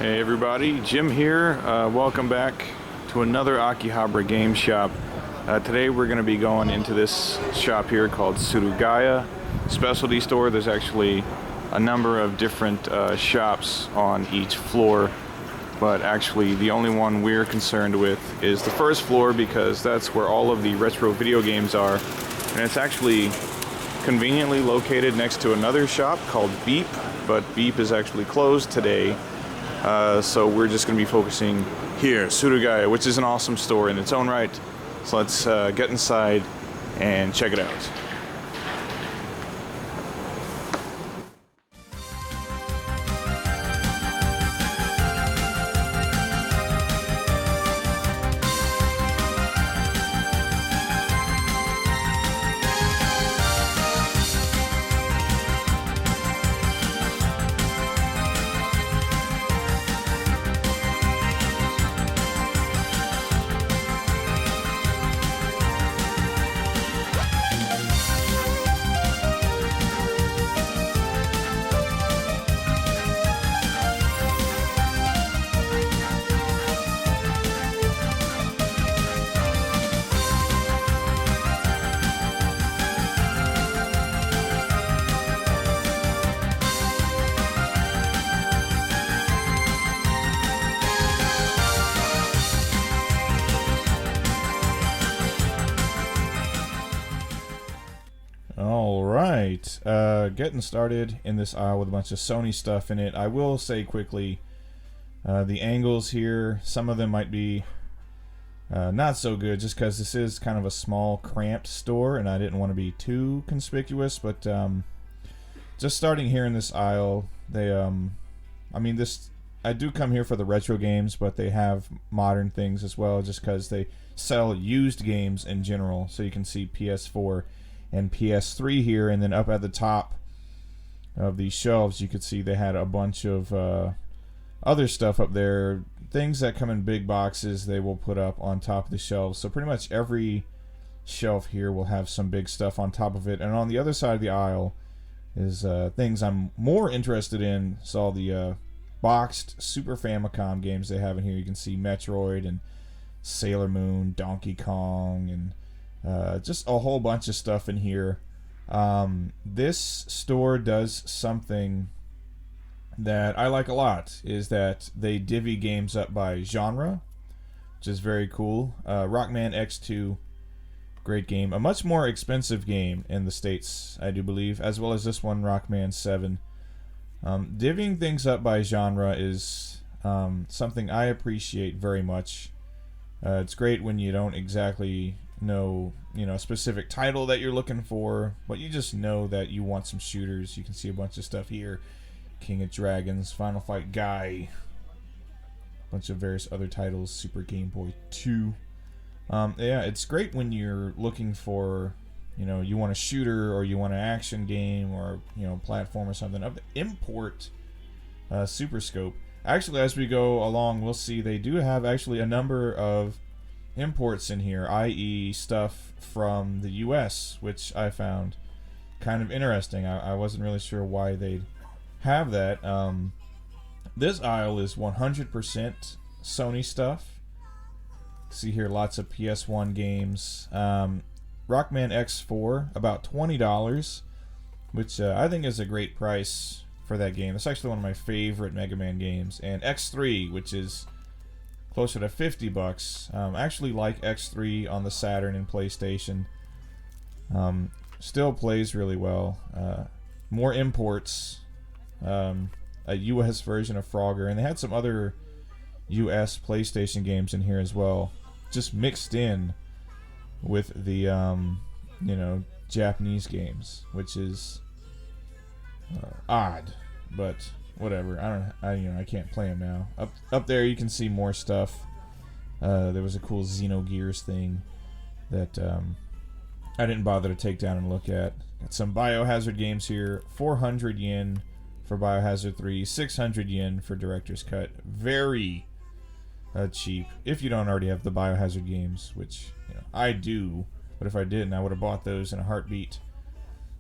Hey everybody, Jim here. Welcome back to another Akihabara game shop. Today we're going to be going into this shop here called Surugaya Specialty Store. There's actually a number of different shops on each floor, but actually the only one we're concerned with is the first floor because that's where all of the retro video games are, and it's actually conveniently located next to another shop called Beep, but Beep is actually closed today. So we're just going to be focusing here, Surugaya, which is an awesome store in its own right. So let's get inside and check it out. Alright, getting started in this aisle with a bunch of Sony stuff in it. I will say quickly, the angles here, some of them might be not so good just because this is kind of a small, cramped store and I didn't want to be too conspicuous, but just starting here in this aisle, they, I do come here for the retro games, but they have modern things as well just because they sell used games in general, so you can see PS4 and PS3 here, and then up at the top of these shelves you could see they had a bunch of other stuff up there, things that come in big boxes they will put up on top of the shelves. So pretty much every shelf here will have some big stuff on top of it, and on the other side of the aisle is things I'm more interested in. So all the boxed Super Famicom games they have in here. You can see Metroid and Sailor Moon, Donkey Kong, and just a whole bunch of stuff in here. This store does something that I like a lot, is that they divvy games up by genre, which is very cool. Rockman X2, great game. A much more expensive game in the States, I do believe, as well as this one, Rockman 7. Divvying things up by genre is something I appreciate very much. It's great when you don't exactly know, a specific title that you're looking for, but you just know that you want some shooters. You can see a bunch of stuff here: King of Dragons, Final Fight Guy, a bunch of various other titles, Super Game Boy 2. Yeah, it's great when you're looking for, you want a shooter or you want an action game or platform or something. Of the import Super Scope. Actually, as we go along, we'll see they do have actually a number of imports in here, i.e. stuff from the US, which I found kind of interesting. I wasn't really sure why they'd have that. This aisle is 100% Sony stuff. See here, lots of PS1 games. Rockman X4, about $20, which I think is a great price for that game. It's actually one of my favorite Mega Man games. And X3, which is closer to $50. I actually like X3 on the Saturn and PlayStation. Still plays really well. More imports. A US version of Frogger, and they had some other US PlayStation games in here as well, just mixed in with the Japanese games, which is odd, but whatever. I can't play them now. Up there you can see more stuff. There was a cool Xenogears thing that I didn't bother to take down and look at. Got some Biohazard games here. 400 yen for Biohazard 3, 600 yen for Director's Cut. Very cheap if you don't already have the Biohazard games, which I do, but if I didn't, I would have bought those in a heartbeat.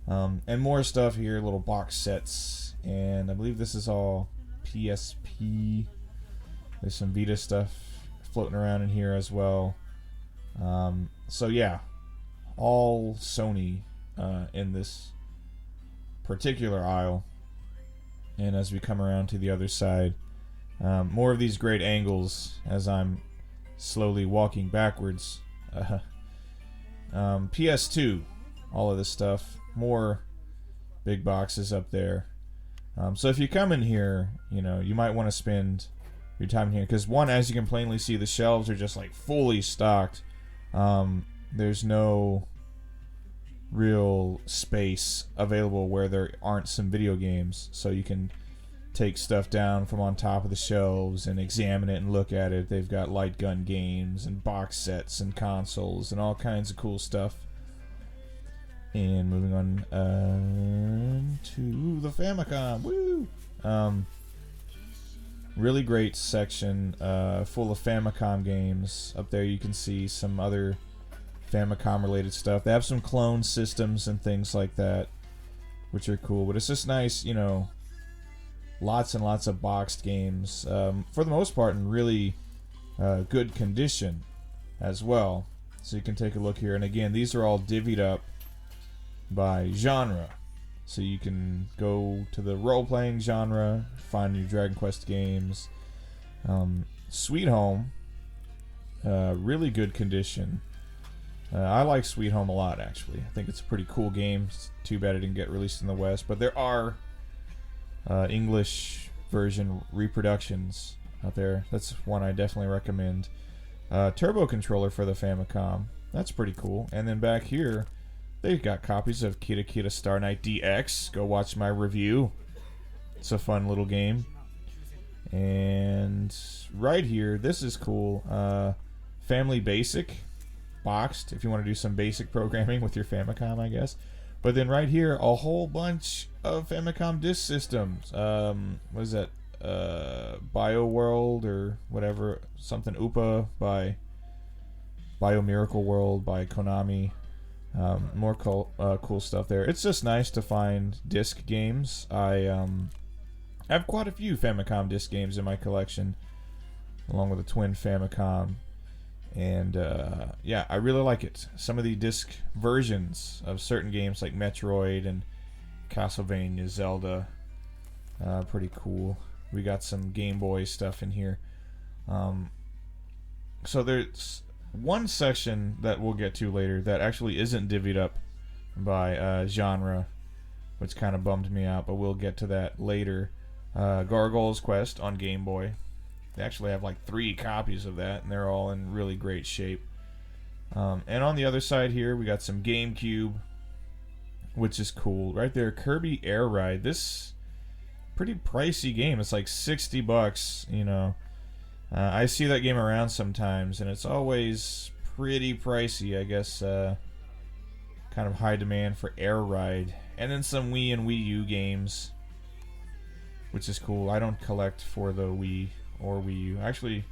And more stuff here, little box sets, and I believe this is all PSP There's some Vita stuff floating around in here as well. So yeah, all Sony in this particular aisle. And as we come around to the other side, more of these great angles as I'm slowly walking backwards. PS2, all of this stuff. More big boxes up there. So if you come in here, you know, you might want to spend your time in here. Because one, as you can plainly see, the shelves are just like fully stocked. There's no real space available where there aren't some video games. So you can take stuff down from on top of the shelves and examine it and look at it. They've got light gun games and box sets and consoles and all kinds of cool stuff. And moving on to the Famicom. Woo! Really great section full of Famicom games. Up there you can see some other Famicom related stuff. They have some clone systems and things like that, which are cool. But it's just nice, you know, lots and lots of boxed games. For the most part in really good condition as well. So you can take a look here. And again, these are all divvied up by genre. So you can go to the role-playing genre, find your Dragon Quest games. Sweet Home, really good condition. I like Sweet Home a lot, actually. I think it's a pretty cool game. It's too bad it didn't get released in the West. But there are English version reproductions out there. That's one I definitely recommend. Turbo controller for the Famicom. That's pretty cool. And then back here, they've got copies of Kita Kita Star Knight DX. Go watch my review. It's a fun little game. And right here, this is cool. Family Basic, boxed, if you want to do some basic programming with your Famicom, I guess. But then right here, a whole bunch of Famicom disk systems. What is that? BioWorld or whatever. Something Upa by Biomiracle World by Konami. More cool stuff there. It's just nice to find disc games. I have quite a few Famicom disc games in my collection, along with a twin Famicom. And yeah, I really like it. Some of the disc versions of certain games like Metroid and Castlevania, Zelda, pretty cool. We got some Game Boy stuff in here. So there's one section that we'll get to later that actually isn't divvied up by genre, which kind of bummed me out, but we'll get to that later. Gargoyle's Quest on Game Boy. They actually have like 3 copies of that, and they're all in really great shape. And on the other side here, we got some GameCube, which is cool. Right there, Kirby Air Ride. This pretty pricey game. It's like $60, you know. I see that game around sometimes, and it's always pretty pricey. I guess kind of high demand for Air Ride. And then some Wii and Wii U games, which is cool. I don't collect for the Wii or Wii U. I actually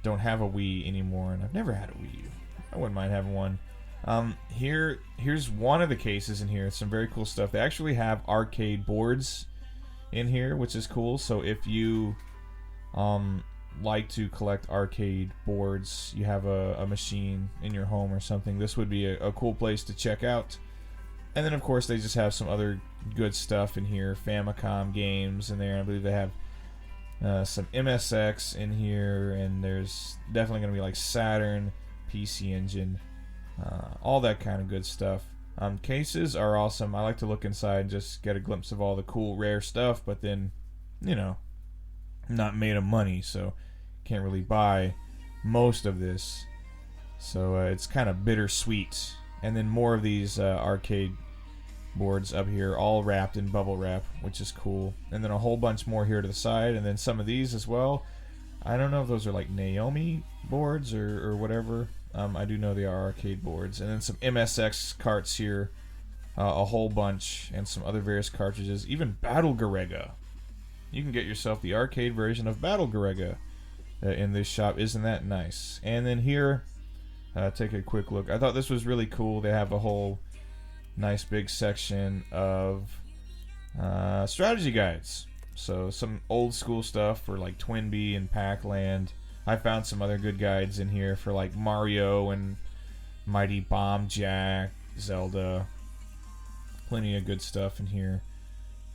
don't have a Wii anymore, and I've never had a Wii U. I wouldn't mind having one. Here's one of the cases in here. Some very cool stuff. They actually have arcade boards in here, which is cool. So if you like to collect arcade boards, you have a machine in your home or something, this would be a cool place to check out. And then of course they just have some other good stuff in here. Famicom games in there. I believe they have some MSX in here, and there's definitely going to be like Saturn, PC Engine, all that kind of good stuff. Cases are awesome. I like to look inside and just get a glimpse of all the cool rare stuff, but then, you know, not made of money, so can't really buy most of this. So it's kind of bittersweet. And then more of these arcade boards up here, all wrapped in bubble wrap, which is cool. And then a whole bunch more here to the side, and then some of these as well. I don't know if those are like Naomi boards or whatever. I do know they are arcade boards. And then some MSX carts here, a whole bunch, and some other various cartridges. Even Battle Garega. You can get yourself the arcade version of Battle Garega in this shop. Isn't that nice? And then here, take a quick look. I thought this was really cool. They have a whole nice big section of strategy guides. So some old school stuff for like Twinbee and Pac-Land. I found some other good guides in here for like Mario and Mighty Bomb Jack, Zelda. Plenty of good stuff in here.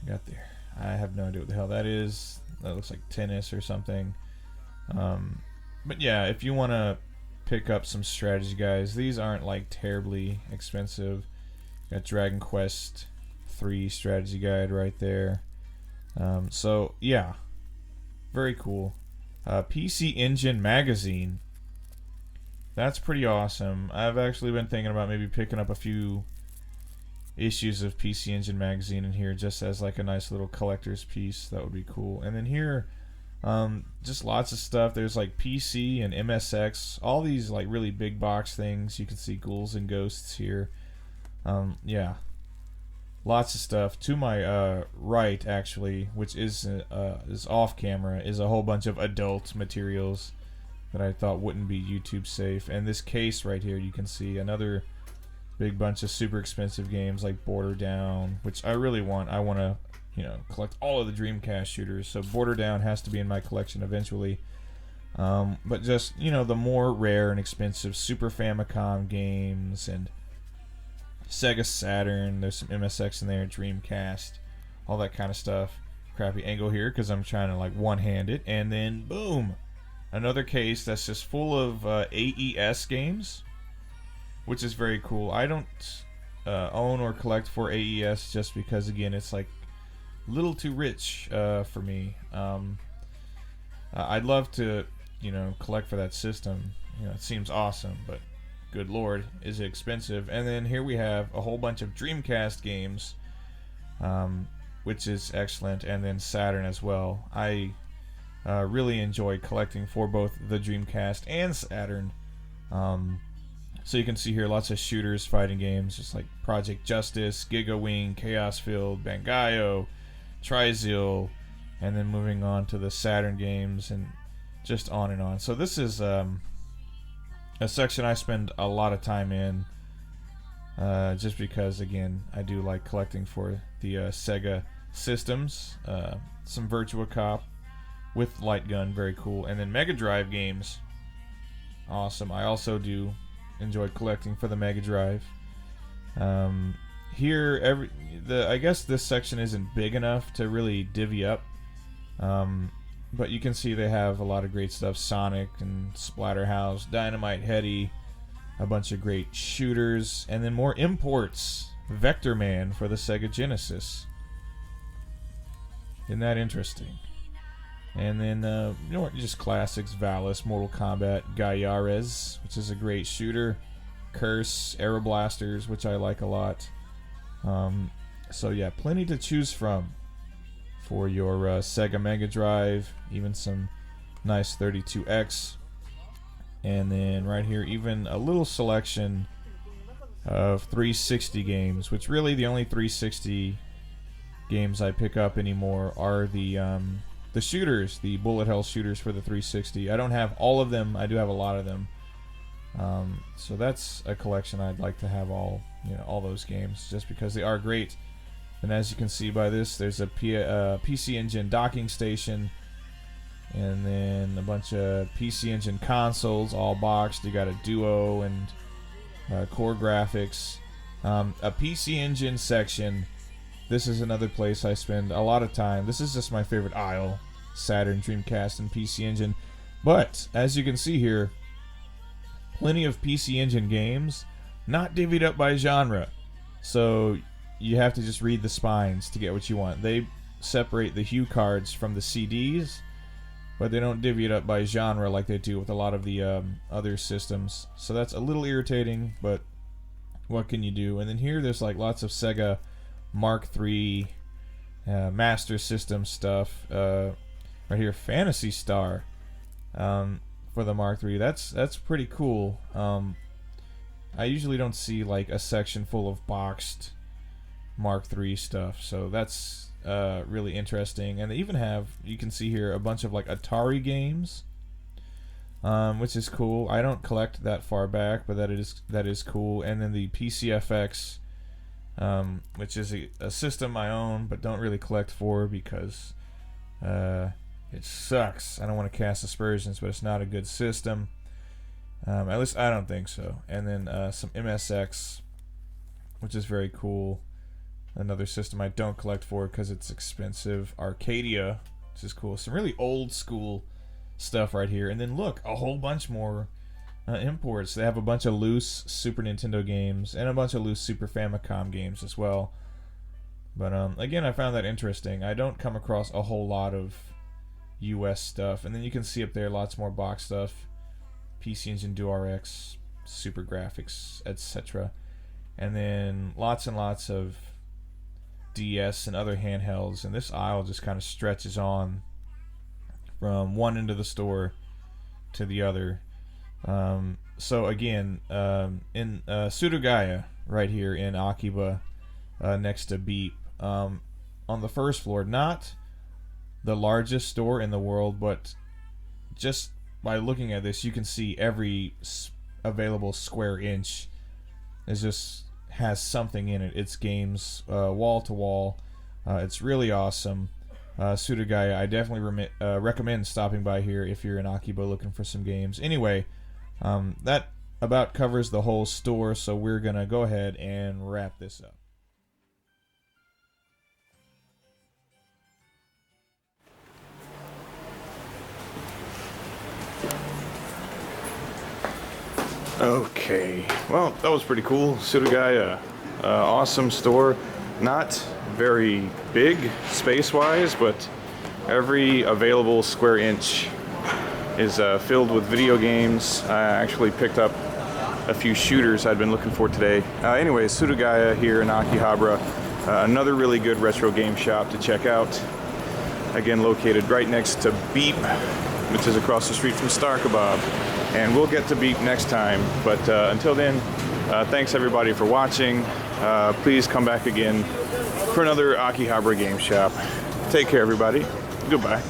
Got there. I have no idea what the hell that is. That looks like tennis or something. But yeah, if you want to pick up some strategy guys, these aren't like terribly expensive. Got Dragon Quest 3 strategy guide right there. So yeah, very cool. PC Engine magazine. That's pretty awesome. I've actually been thinking about maybe picking up a few issues of PC Engine magazine in here just as like a nice little collector's piece. That would be cool. And then here, just lots of stuff. There's like PC and MSX, all these like really big box things. You can see Ghouls and Ghosts here. Yeah, lots of stuff. To my right, actually, which is off camera, is a whole bunch of adult materials that I thought wouldn't be YouTube safe. And this case right here, you can see another big bunch of super expensive games like Border Down, which I really want. I want to, collect all of the Dreamcast shooters. So Border Down has to be in my collection eventually. But just, the more rare and expensive Super Famicom games and Sega Saturn. There's some MSX in there, Dreamcast, all that kind of stuff. Crappy angle here because I'm trying to like one-hand it. And then, boom, another case that's just full of AES games, which is very cool. I don't own or collect for AES just because, again, it's like a little too rich for me. I'd love to, collect for that system. It seems awesome, but good lord, is it expensive. And then here we have a whole bunch of Dreamcast games, which is excellent, and then Saturn as well. I really enjoy collecting for both the Dreamcast and Saturn. So you can see here lots of shooters, fighting games, just like Project Justice, Giga Wing, Chaos Field, Bangayo, Trizil, and then moving on to the Saturn games, and just on and on. So this is a section I spend a lot of time in, just because, again, I do like collecting for the Sega systems. Some Virtua Cop with Light Gun, very cool. And then Mega Drive games, awesome. I also do enjoy collecting for the Mega Drive. Here, I guess this section isn't big enough to really divvy up, but you can see they have a lot of great stuff. Sonic and Splatterhouse, Dynamite Heady, a bunch of great shooters, and then more imports. Vector Man for the Sega Genesis. Isn't that interesting? And then, just classics. Valis, Mortal Kombat, Gaiares, which is a great shooter. Curse, Aeroblasters, which I like a lot. So yeah, plenty to choose from for your Sega Mega Drive. Even some nice 32X. And then right here, even a little selection of 360 games, which really the only 360 games I pick up anymore are the shooters, the bullet hell shooters for the 360. I don't have all of them. I do have a lot of them. So that's a collection I'd like to have all those games, just because they are great. And as you can see by this, there's a PC Engine docking station, and then a bunch of PC Engine consoles, all boxed. You got a Duo and Core Graphics. A PC Engine section. This is another place I spend a lot of time. This is just my favorite aisle. Saturn, Dreamcast, and PC Engine. But, as you can see here, plenty of PC Engine games, not divvied up by genre. So, you have to just read the spines to get what you want. They separate the hue cards from the CDs, but they don't divvy it up by genre like they do with a lot of the other systems. So that's a little irritating, but what can you do? And then here there's like lots of Sega Mark III Master System stuff. Right here, Phantasy Star for the Mark III. That's pretty cool. I usually don't see like a section full of boxed Mark III stuff, so that's really interesting. And they even have, you can see here, a bunch of like Atari games, which is cool. I don't collect that far back, but that is cool. And then the PCFX, which is a system I own but don't really collect for because It sucks. I don't want to cast aspersions, but it's not a good system. At least I don't think so. And then some MSX, which is very cool. Another system I don't collect for because it's expensive. Arcadia, which is cool. Some really old school stuff right here. And then look, a whole bunch more imports. They have a bunch of loose Super Nintendo games and a bunch of loose Super Famicom games as well. But again, I found that interesting. I don't come across a whole lot of US stuff. And then you can see up there lots more box stuff. PC Engine DualRX, Super Graphics, etc. And then lots and lots of DS and other handhelds. And this aisle just kind of stretches on from one end of the store to the other. So again, in Surugaya, right here in Akiba, next to Beep, on the first floor, not the largest store in the world, but just by looking at this, you can see every available square inch is just has something in it. It's games wall to wall. It's really awesome. Surugaya, I definitely recommend stopping by here if you're in Akiba looking for some games. Anyway, that about covers the whole store, so we're gonna go ahead and wrap this up. Okay, well, that was pretty cool. Surugaya, awesome store. Not very big space-wise, but every available square inch is filled with video games. I actually picked up a few shooters I'd been looking for today. Anyway, Surugaya here in Akihabara, another really good retro game shop to check out. Again, located right next to Beep, which is across the street from Star Kebab. And we'll get to Beep next time. But until then, thanks everybody for watching. Please come back again for another Akihabara game shop. Take care, everybody. Goodbye.